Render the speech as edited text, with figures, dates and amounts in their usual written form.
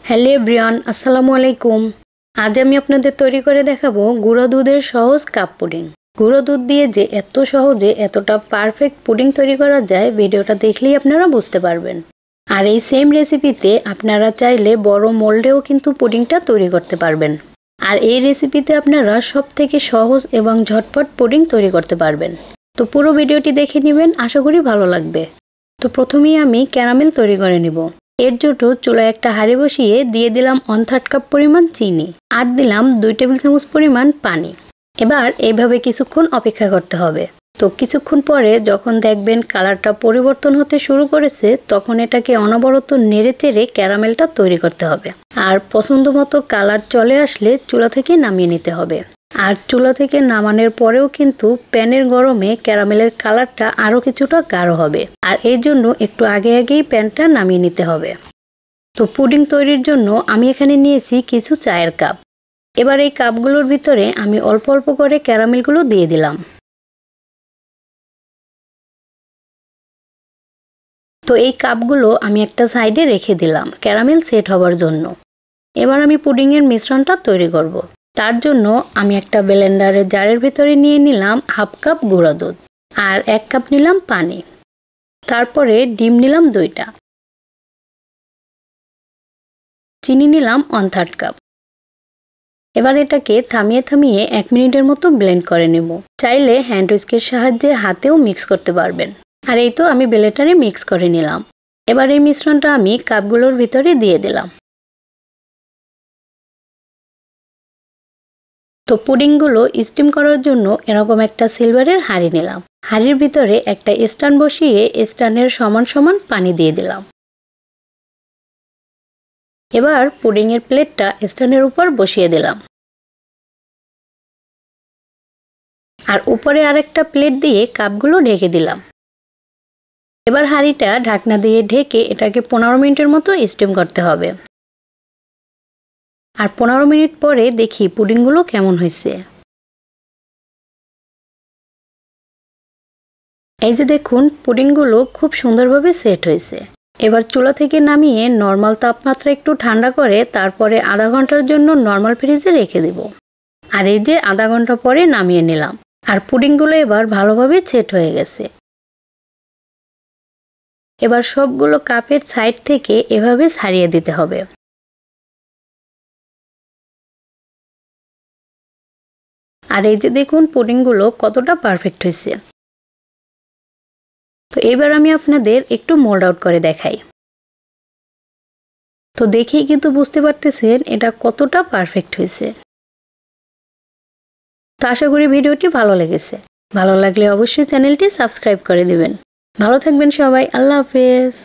Hello everyone, আসসালামু আলাইকুম। আজ আমি আপনাদের তৈরি করে দেখাবো গুঁড়ো দুধের সহজ কাপ পুডিং। গুঁড়ো দুধ দিয়ে যে এত সহজে এতটা পারফেক্ট পুডিং তৈরি করা যায়, ভিডিওটা দেখলেই আপনারা বুঝতে পারবেন। আর এই সেম রেসিপিতে আপনারা চাইলে বড় মোল্ডেও কিন্তু পুডিংটা তৈরি করতে পারবেন। আর এই রেসিপিতে আপনারা সবথেকে সহজ এবং ঝটপট পুডিং তৈরি করতে পারবেন। তো পুরো ভিডিওটি দেখে নেবেন, আশা করি ভালো লাগবে। তো প্রথমেই আমি ক্যারামেল তৈরি করে নিব। এর জন্য চুলায় একটা হাঁড়ি বসিয়ে দিয়ে দিলাম 1/3 কাপ পরিমাণ চিনি আর দিলাম 2 টেবিল চামচ পরিমাণ পানি। এবার এইভাবে কিছুক্ষণ অপেক্ষা করতে হবে। তো কিছুক্ষণ পরে যখন দেখবেন কালারটা পরিবর্তন হতে শুরু করেছে, তখন এটাকে অনবরত নেড়েচেড়ে ক্যারামেলটা তৈরি করতে হবে। আর পছন্দ মতো কালার চলে আসলে চুলা থেকে নামিয়ে নিতে হবে। আর চুলা থেকে নামানোর পরেও কিন্তু প্যানের গরমে ক্যারামেলের কালারটা আরও কিছুটা গাঢ় হবে। আর এই জন্য একটু আগেই প্যানটা নামিয়ে নিতে হবে। তো পুডিং তৈরির জন্য আমি এখানে নিয়েছি কিছু চায়ের কাপ। এবার এই কাপগুলোর ভিতরে আমি অল্প অল্প করে ক্যারামেলগুলো দিয়ে দিলাম। তো এই কাপগুলো আমি একটা সাইডে রেখে দিলাম ক্যারামেল সেট হবার জন্য। এবার আমি পুডিংয়ের মিশ্রণটা তৈরি করব। তার জন্য আমি একটা ব্লেন্ডারের জারের ভিতরে নিয়ে নিলাম 1/2 কাপ গুঁড়া দুধ আর 1 কাপ নিলাম পানি। তারপরে ডিম নিলাম 2টা, চিনি নিলাম 1/3 কাপ। এবার এটাকে থামিয়ে 1 মিনিটের মতো ব্লেন্ড করে নেব। চাইলে হ্যান্ড হুইস্কের সাহায্যে হাতেও মিক্স করতে পারবেন। আর এই তো আমি ব্লেন্ডারে মিক্স করে নিলাম। এবার এই মিশ্রণটা আমি কাপগুলোর ভিতরে দিয়ে দিলাম। তো পুডিংগুলো স্টিম করার জন্য এরকম একটা সিলভারের হাঁড়ি নিলাম। হাঁড়ির ভিতরে একটা স্ট্যান্ড বসিয়ে স্ট্যান্ডের সমান সমান পানি দিয়ে দিলাম। এবার পুডিংয়ের প্লেটটা স্ট্যান্ডের উপর বসিয়ে দিলাম। আর উপরে আরেকটা প্লেট দিয়ে কাপগুলো ঢেকে দিলাম। এবার হাঁড়িটা ঢাকনা দিয়ে ঢেকে এটাকে 15 মিনিটের মতো স্টিম করতে হবে। আর 15 মিনিট পরে দেখি পুডিংগুলো কেমন হয়েছে। এই যে দেখুন, পুডিংগুলো খুব সুন্দরভাবে সেট হয়েছে। এবার চুলা থেকে নামিয়ে নর্মাল তাপমাত্রা একটু ঠান্ডা করে তারপরে আধা ঘন্টার জন্য নর্মাল ফ্রিজে রেখে দেব। আর এই যে আধা ঘন্টা পরে নামিয়ে নিলাম। আর পুডিংগুলো এবার ভালোভাবে সেট হয়ে গেছে। এবার সবগুলো কাপের সাইড থেকে এভাবে ছাড়িয়ে দিতে হবে। আর এই যে দেখুন পুডিংগুলো কতটা পারফেক্ট হয়েছে। তো এবার আমি আপনাদের একটু মোল্ড আউট করে দেখাই। তো দেখেই কিন্তু বুঝতে পারতেছেন এটা কতটা পারফেক্ট হয়েছে। তো আশা করি ভিডিওটি ভালো লেগেছে। ভালো লাগলে অবশ্যই চ্যানেলটি সাবস্ক্রাইব করে দিবেন। ভালো থাকবেন সবাই। আল্লাহ হাফেজ।